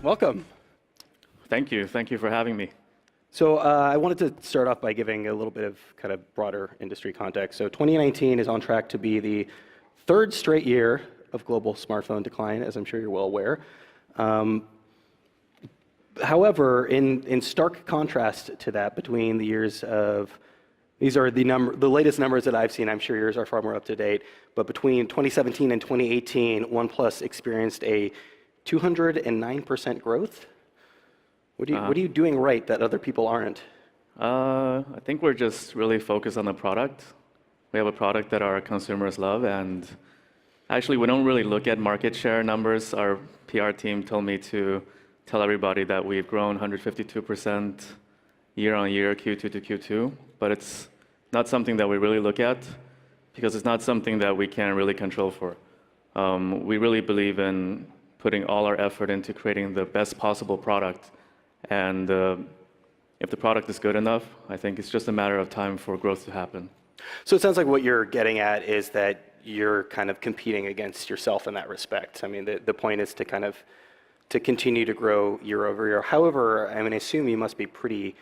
welcome. Thank you. Thank you for having me. So I wanted to start off by giving a little bit of kind of broader industry context. So 2019 is on track to be the third straight year of global smartphone decline, as I'm sure you're well aware. However, in stark contrast to that, between the years of, these are the latest numbers that I've seen, I'm sure yours are far more up to date, but between 2017 and 2018, OnePlus experienced a 209% growth. What are you doing right that other people aren't? I think we're just really focused on the product. We have a product that our consumers love, and actually we don't really look at market share numbers. Our PR team told me to tell everybody that we've grown 152% year on year, Q2 to Q2, but it's not something that we really look at because it's not something that we can really control for. We really believe in putting all our effort into creating the best possible product, and if the product is good enough, I think it's just a matter of time for growth to happen. So it sounds like what you're getting at is that you're kind of competing against yourself in that respect. I mean, the point is to kind of to continue to grow year over year. However, I mean, I assume you must be pretty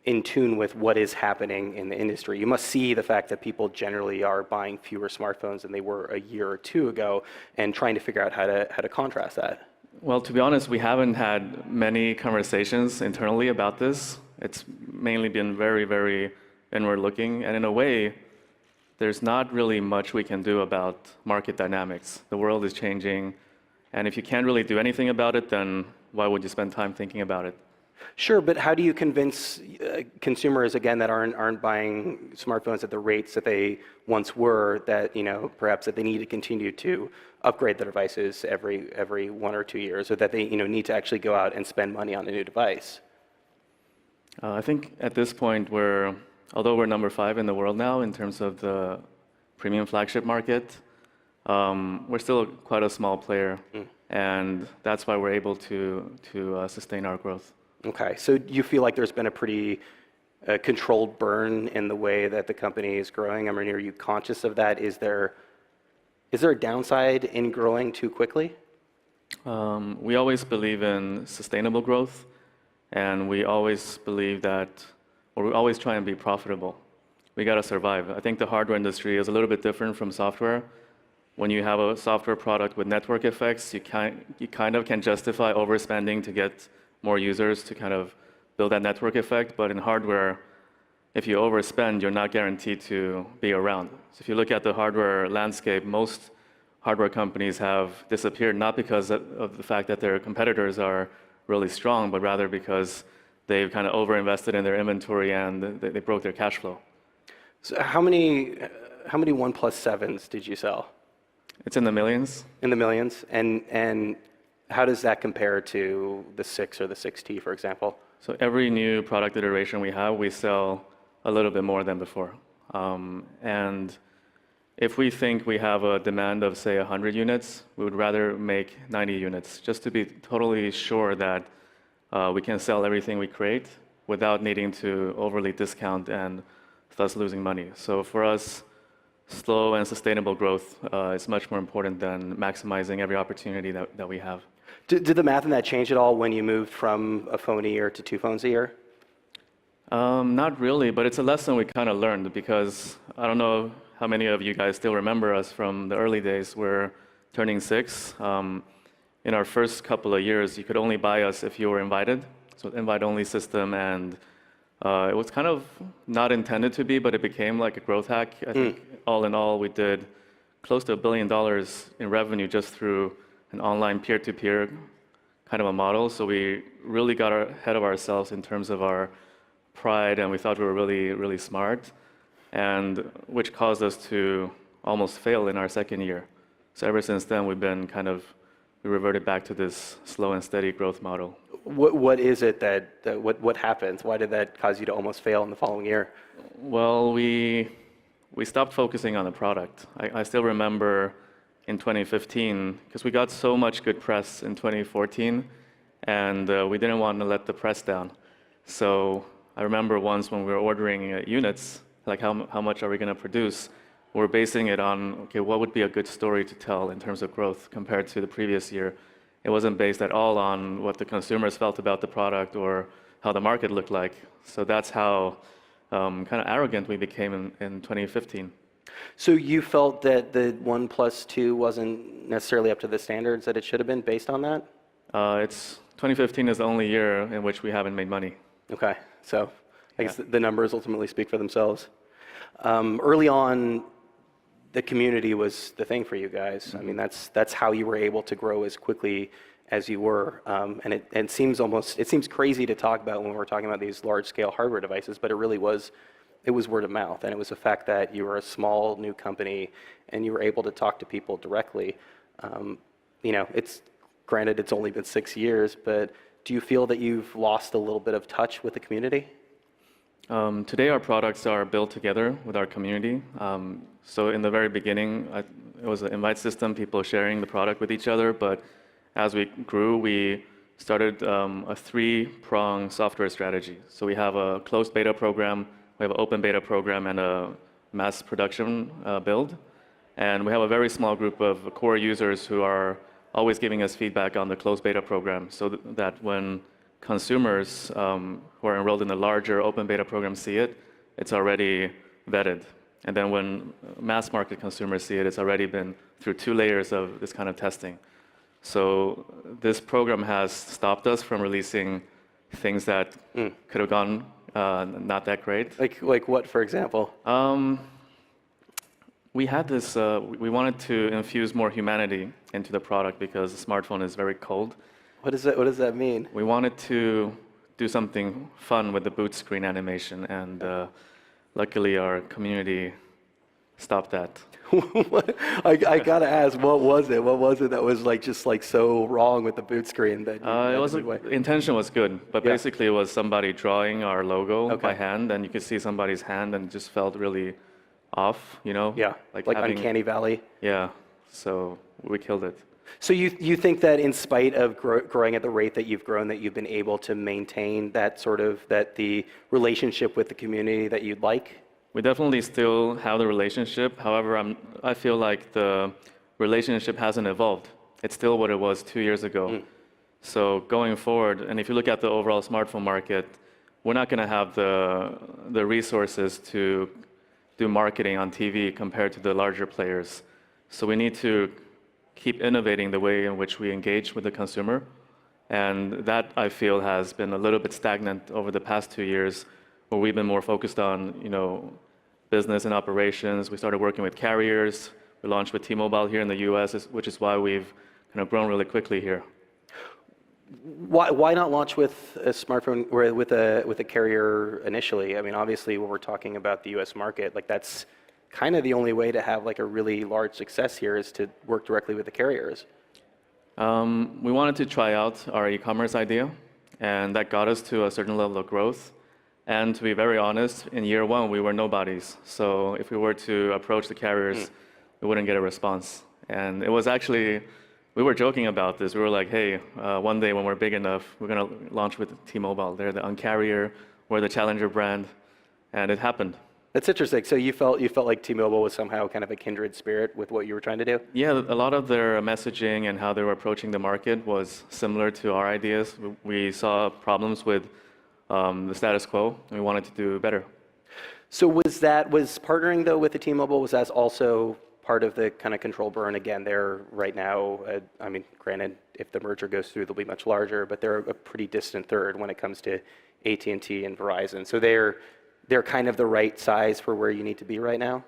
in tune with what is happening in the industry. You must see the fact that people generally are buying fewer smartphones than they were a year or two ago, and trying to figure out how to contrast that. Well, to be honest, we haven't had many conversations internally about this. It's mainly been very, very inward-looking, and in a way, there's not really much we can do about market dynamics. The world is changing, and if you can't really do anything about it, then why would you spend time thinking about it? Sure, but how do you convince consumers, again, that aren't buying smartphones at the rates that they once were, that perhaps that they need to continue to upgrade their devices every 1 or 2 years, or that they need to actually go out and spend money on a new device? I think at this point, although we're number 5 in the world now in terms of the premium flagship market, we're still quite a small player, and that's why we're able to sustain our growth. Okay, so you feel like there's been a pretty controlled burn in the way that the company is growing? I mean, are you conscious of that? Is there a downside in growing too quickly? We always believe in sustainable growth, and we always believe that, or we always try and be profitable. We got to survive. I think the hardware industry is a little bit different from software. When you have a software product with network effects, you kind of can justify overspending to get more users to kind of build that network effect. But in hardware, if you overspend, you're not guaranteed to be around. So if you look at the hardware landscape, most hardware companies have disappeared, not because of the fact that their competitors are really strong, but rather because they've kind of overinvested in their inventory and they broke their cash flow. So how many OnePlus 7s did you sell? It's in the millions. In the millions? And how does that compare to the 6 or the 6T, for example? So every new product iteration we have, we sell a little bit more than before. And if we think we have a demand of, say, 100 units, we would rather make 90 units, just to be totally sure that we can sell everything we create without needing to overly discount and thus losing money. So for us, slow and sustainable growth is much more important than maximizing every opportunity that we have. Did the math in that change at all when you moved from a phone a year to 2 phones a year? Not really, but it's a lesson we kind of learned, because I don't know how many of you guys still remember us from the early days. We're turning 6. In our first couple of years, you could only buy us if you were invited. So invite-only system, and it was kind of not intended to be, but it became like a growth hack. I think all in all, we did close to $1 billion in revenue just through an online peer-to-peer kind of a model. So we really got ahead of ourselves in terms of our pride, and we thought we were really, really smart, and which caused us to almost fail in our second year. So ever since then, we reverted back to this slow and steady growth model. What is it what happens? Why did that cause you to almost fail in the following year? Well, we stopped focusing on the product. I still remember in 2015, because we got so much good press in 2014, and we didn't want to let the press down. So I remember once when we were ordering units, like how much are we going to produce, we were basing it on, okay, what would be a good story to tell in terms of growth compared to the previous year. It wasn't based at all on what the consumers felt about the product or how the market looked like. So that's how kind of arrogant we became in 2015. So you felt that the OnePlus 2 wasn't necessarily up to the standards that it should have been based on that? It's 2015 is the only year in which we haven't made money. Okay, so I guess the numbers ultimately speak for themselves. Early on, the community was the thing for you guys. I mean, that's how you were able to grow as quickly as you were. And it seems crazy to talk about when we're talking about these large-scale hardware devices, but it was word of mouth, and it was the fact that you were a small new company and you were able to talk to people directly. Granted, it's only been 6 years, but do you feel that you've lost a little bit of touch with the community? Today, our products are built together with our community. So in the very beginning, it was an invite system, people sharing the product with each other. But as we grew, we started a three-pronged software strategy. So we have a closed beta program, we have an open beta program, and a mass production build. And we have a very small group of core users who are always giving us feedback on the closed beta program, so that when consumers who are enrolled in the larger open beta program see it, it's already vetted. And then when mass market consumers see it, it's already been through 2 layers of this kind of testing. So this program has stopped us from releasing things that could have gone not that great. Like what, for example? We had this, we wanted to infuse more humanity into the product because the smartphone is very cold. What does that mean? We wanted to do something fun with the boot screen animation, and luckily our community stopped that. I gotta ask, what was it? What was it that was just so wrong with the boot screen that intention was good, but basically it was somebody drawing our logo by hand, and you could see somebody's hand, and it just felt really off, Yeah, like Uncanny Valley. Yeah, so we killed it. So you think that in spite of growing at the rate that you've grown, that you've been able to maintain that the relationship with the community that you'd like? We definitely still have the relationship. However, I feel like the relationship hasn't evolved. It's still what it was 2 years ago. So going forward, and if you look at the overall smartphone market, we're not going to have the resources to do marketing on TV compared to the larger players. So we need to keep innovating the way in which we engage with the consumer. And that, I feel, has been a little bit stagnant over the past 2 years, where we've been more focused on, business and operations. We started working with carriers. We launched with T-Mobile here in the US, which is why we've kind of grown really quickly here. Why not launch with a smartphone or with a carrier initially? I mean, obviously, when we're talking about the US market, that's kind of the only way to have a really large success here is to work directly with the carriers. We wanted to try out our e-commerce idea, and that got us to a certain level of growth. And to be very honest, in year 1, we were nobodies. So if we were to approach the carriers, we wouldn't get a response. And it was actually, we were joking about this. We were like, hey, one day when we're big enough, we're going to launch with T-Mobile. They're the Un-carrier, we're the challenger brand. And it happened. That's interesting. So you felt like T-Mobile was somehow kind of a kindred spirit with what you were trying to do? Yeah, a lot of their messaging and how they were approaching the market was similar to our ideas. We saw problems with the status quo, and we wanted to do better. So was partnering though with the T-Mobile, was that also part of the kind of control burn? Again, they're right now, I mean, granted, if the merger goes through, they'll be much larger, but they're a pretty distant third when it comes to AT&T and Verizon. So they're kind of the right size for where you need to be right now?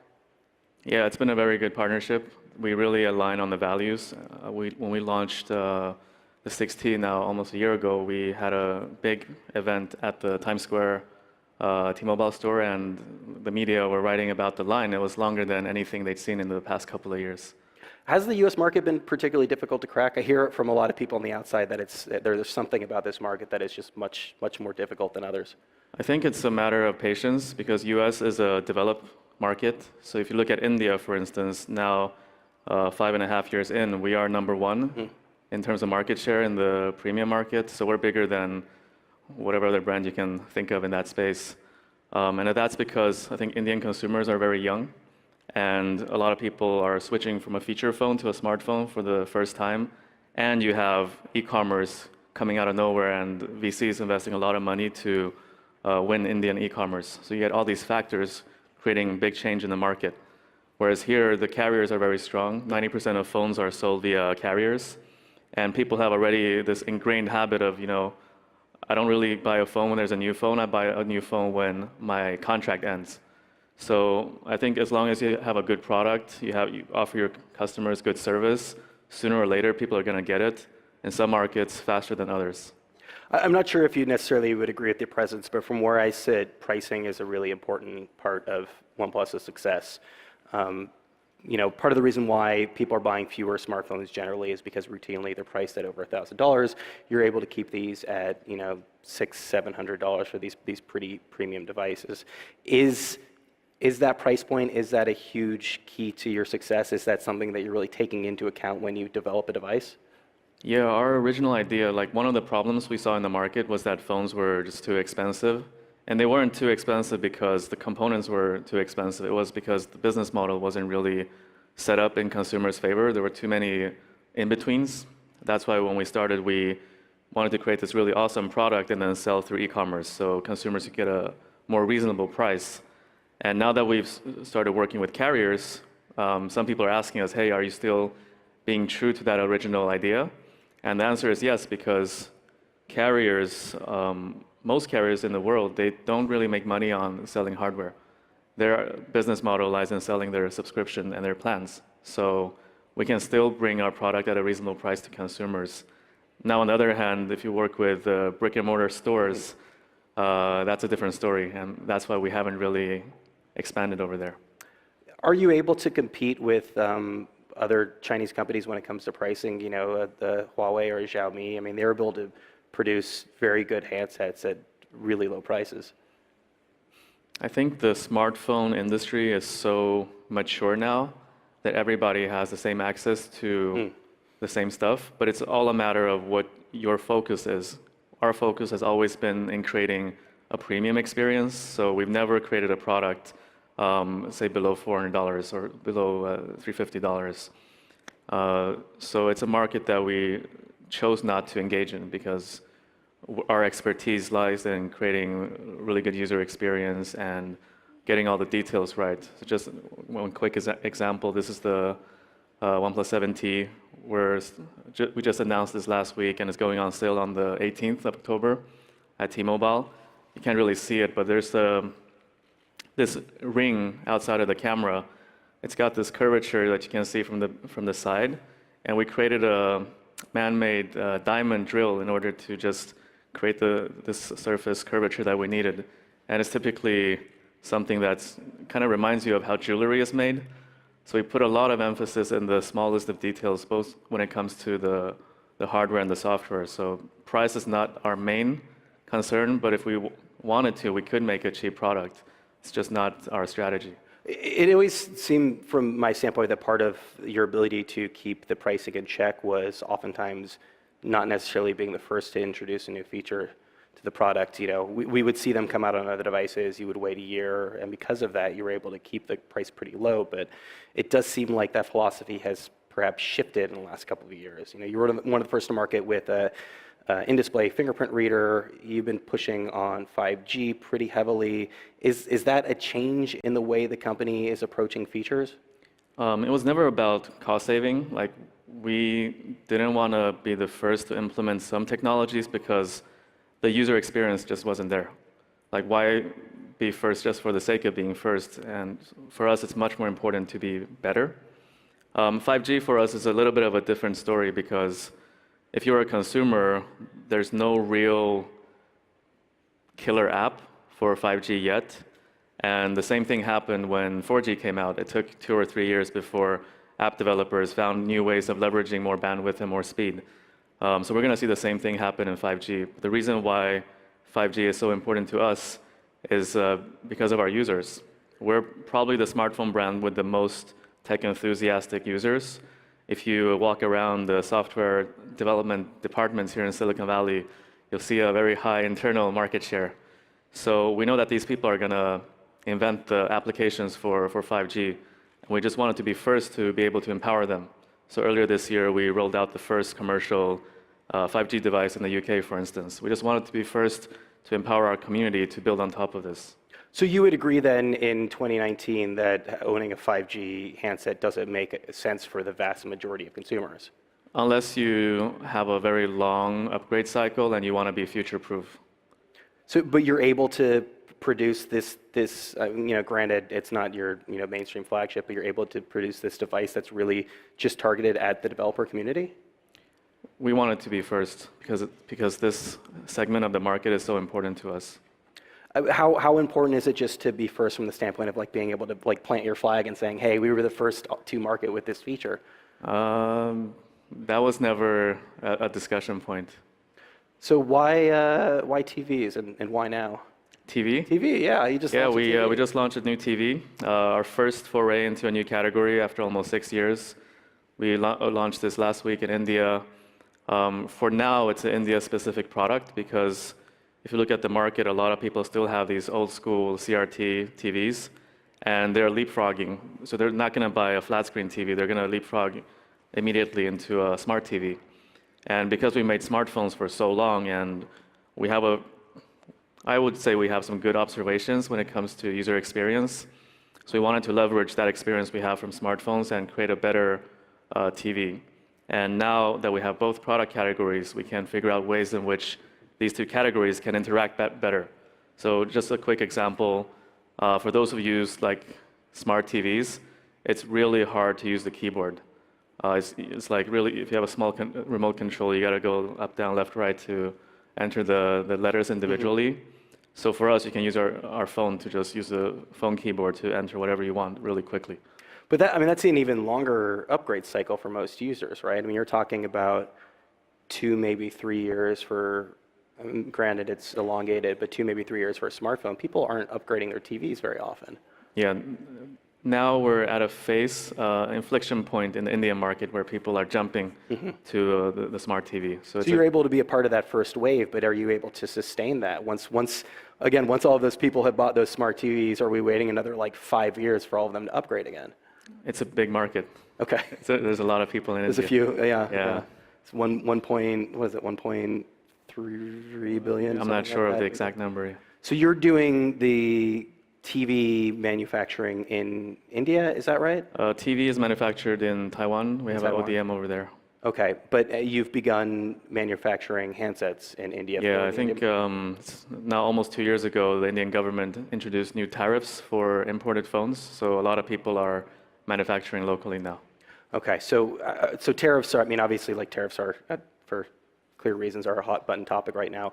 Yeah, it's been a very good partnership. We really align on the values. When we launched the 16 now, almost a year ago, we had a big event at the Times Square T-Mobile store, and the media were writing about the line. It was longer than anything they'd seen in the past couple of years. Has the U.S. market been particularly difficult to crack? I hear it from a lot of people on the outside that there's something about this market that is just much more difficult than others. I think it's a matter of patience, because U.S. is a developed market. So if you look at India, for instance, now 5.5 years in, we are number 1 in terms of market share in the premium market. So we're bigger than whatever other brand you can think of in that space. And that's because I think Indian consumers are very young, and a lot of people are switching from a feature phone to a smartphone for the first time. and you have e-commerce coming out of nowhere, and VCs investing a lot of money to win Indian e-commerce. So you get all these factors creating big change in the market. Whereas here, the carriers are very strong. 90% of phones are sold via carriers. And people have already this ingrained habit of, I don't really buy a phone when there's a new phone. I buy a new phone when my contract ends. So I think as long as you have a good product, you offer your customers good service, sooner or later, people are going to get it. In some markets, faster than others. I'm not sure if you necessarily would agree with the presence, but from where I sit, pricing is a really important part of OnePlus's success. Part of the reason why people are buying fewer smartphones generally is because routinely they're priced at over $1,000. You're able to keep these at $600, $700 for these pretty premium devices. Is that price point, is that a huge key to your success? Is that something that you're really taking into account when you develop a device? Yeah, our original idea, one of the problems we saw in the market was that phones were just too expensive. And they weren't too expensive because the components were too expensive. It was because the business model wasn't really set up in consumers' favor. There were too many in-betweens. That's why when we started, we wanted to create this really awesome product and then sell through e-commerce so consumers could get a more reasonable price. And now that we've started working with carriers, some people are asking us, hey, are you still being true to that original idea? And the answer is yes, because carriers, most carriers in the world, they don't really make money on selling hardware. Their business model lies in selling their subscription and their plans. So we can still bring our product at a reasonable price to consumers. Now, on the other hand, if you work with brick and mortar stores, that's a different story. And that's why we haven't really expanded over there. Are you able to compete with other Chinese companies when it comes to pricing, the Huawei or Xiaomi? I mean, they're able to produce very good handsets at really low prices. I think the smartphone industry is so mature now that everybody has the same access to the same stuff, but it's all a matter of what your focus is. Our focus has always been in creating a premium experience, so we've never created a product say below $400 or below $350. So it's a market that we chose not to engage in because our expertise lies in creating really good user experience and getting all the details right. So just one quick example, this is the OnePlus 7T, where we just announced this last week and it's going on sale on the 18th of October at T-Mobile. You can't really see it, but there's this ring outside of the camera. It's got this curvature that you can see from the side, and we created a man-made diamond drill in order to just create this surface curvature that we needed. And it's typically something that's kind of reminds you of how jewelry is made. So we put a lot of emphasis in the smallest of details, both when it comes to the hardware and the software. So price is not our main concern, but if we wanted to, we could make a cheap product. It's just not our strategy. It always seemed, from my standpoint, that part of your ability to keep the pricing in check was oftentimes not necessarily being the first to introduce a new feature to the product. We would see them come out on other devices. You would wait a year, and because of that, you were able to keep the price pretty low. But it does seem like that philosophy has perhaps shifted in the last couple of years. You were one of the first to market with a in-display fingerprint reader. You've been pushing on 5G pretty heavily. Is that a change in the way the company is approaching features? It was never about cost saving. We didn't want to be the first to implement some technologies because the user experience just wasn't there. Why be first just for the sake of being first? And for us, it's much more important to be better. 5G for us is a little bit of a different story because if you're a consumer, there's no real killer app for 5G yet. And the same thing happened when 4G came out. It took 2 or 3 years before app developers found new ways of leveraging more bandwidth and more speed. So we're going to see the same thing happen in 5G. The reason why 5G is so important to us is because of our users. We're probably the smartphone brand with the most tech enthusiastic users. If you walk around the software development departments here in Silicon Valley, you'll see a very high internal market share. So we know that these people are going to invent the applications for 5G. And we just wanted to be first to be able to empower them. So earlier this year, we rolled out the first commercial 5G device in the UK, for instance. We just wanted to be first to empower our community to build on top of this. So you would agree then in 2019 that owning a 5G handset doesn't make sense for the vast majority of consumers? Unless you have a very long upgrade cycle and you want to be future-proof. So, but you're able to produce this, granted, it's not your, mainstream flagship, but you're able to produce this device that's really just targeted at the developer community? We want it to be first because this segment of the market is so important to us. How important is it just to be first from the standpoint of like being able to like plant your flag and saying, hey, we were the first to market with this feature? That was never a discussion point. So why TVs and why now? TV? TV, yeah, you just launched a TV. We just launched a new TV. Our first foray into a new category after almost 6 years. We launched this last week in India. For now, it's an India-specific product because if you look at the market, a lot of people still have these old-school CRT TVs, and they're leapfrogging. So they're not going to buy a flat-screen TV. They're going to leapfrog immediately into a smart TV. And because we made smartphones for so long, and I would say we have some good observations when it comes to user experience. So we wanted to leverage that experience we have from smartphones and create a better TV. And now that we have both product categories, we can figure out ways in which these two categories can interact better. So just a quick example, for those who use like smart TVs, it's really hard to use the keyboard. It's like really, if you have a small remote control, you got to go up, down, left, right to enter the letters individually. Mm-hmm. So for us, you can use our phone to just use the phone keyboard to enter whatever you want really quickly. But that's an even longer upgrade cycle for most users, right? I mean, you're talking about 2, maybe 3 years for, granted it's elongated, but 2, maybe 3 years for a smartphone. People aren't upgrading their TVs very often. Yeah. Now we're at a phase, inflection point in the Indian market where people are jumping to the smart TV. So you're able to be a part of that first wave, but are you able to sustain that? Once all of those people have bought those smart TVs, are we waiting another like 5 years for all of them to upgrade again? It's a big market. Okay. There's a lot of people in India. There's a few, yeah. It's 1.3 billion? I'm not sure of the exact number. So you're doing the TV manufacturing in India, is that right? TV is manufactured in Taiwan. We have an ODM over there. Okay, but you've begun manufacturing handsets in India. Yeah, I think now almost 2 years ago, the Indian government introduced new tariffs for imported phones. So a lot of people are manufacturing locally now. Okay, so tariffs are, I mean, obviously like tariffs are, for clear reasons, are a hot button topic right now.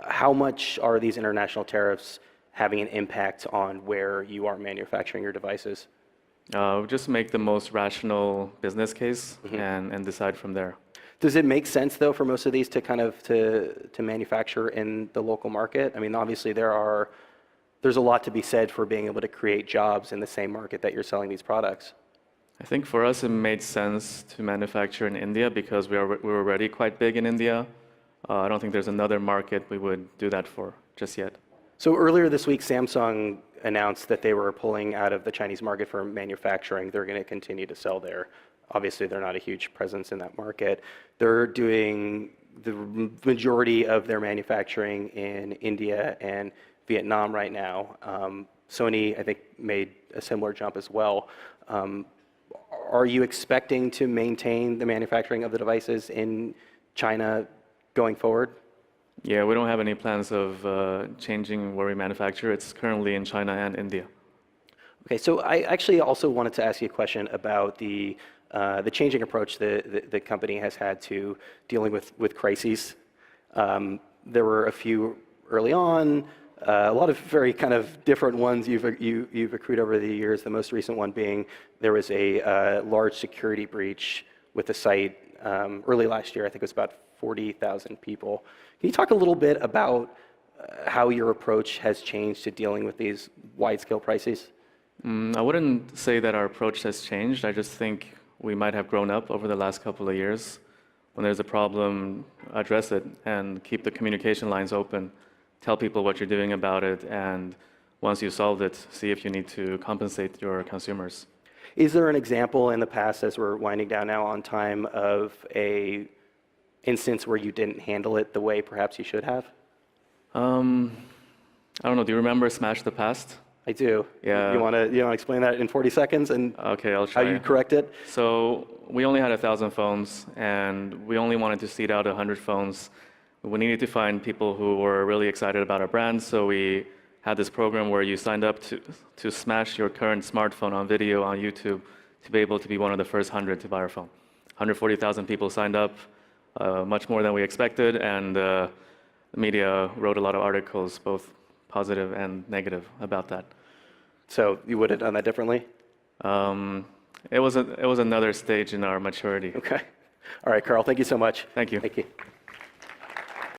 How much are these international tariffs having an impact on where you are manufacturing your devices? Just make the most rational business case and decide from there. Does it make sense though for most of these to kind of to manufacture in the local market? I mean, obviously there's a lot to be said for being able to create jobs in the same market that you're selling these products. I think for us it made sense to manufacture in India because we're already quite big in India. I don't think there's another market we would do that for just yet. So earlier this week, Samsung announced that they were pulling out of the Chinese market for manufacturing. They're going to continue to sell there. Obviously, they're not a huge presence in that market. They're doing the majority of their manufacturing in India and Vietnam right now. Sony, I think, made a similar jump as well. Are you expecting to maintain the manufacturing of the devices in China going forward? Yeah, we don't have any plans of changing where we manufacture. It's currently in China and India. Okay, so I actually also wanted to ask you a question about the changing approach the company has had to dealing with crises. There were a few early on, a lot of very kind of different ones you've accrued over the years. The most recent one being there was a large security breach with the site early last year. I think it was about 40,000 people. Can you talk a little bit about how your approach has changed to dealing with these wide-scale crises? I wouldn't say that our approach has changed. I just think we might have grown up over the last couple of years. When there's a problem, address it and keep the communication lines open. Tell people what you're doing about it, and once you solved it, see if you need to compensate your consumers. Is there an example in the past, as we're winding down now on time, of a instance where you didn't handle it the way perhaps you should have? I don't know. Do you remember Smash the Past? I do. Yeah. You want to explain that in 40 seconds and Okay, I'll how try. you correct it? So we only had 1,000 phones, and we only wanted to seed out 100 phones. We needed to find people who were really excited about our brand, so we had this program where you signed up to smash your current smartphone on video on YouTube to be able to be one of the first 100 to buy our phone. 140,000 people signed up, much more than we expected, and the media wrote a lot of articles, both positive and negative, about that. So you would have done that differently? It was another stage in our maturity. Okay. All right, Carl, thank you so much. Thank you. Thank you.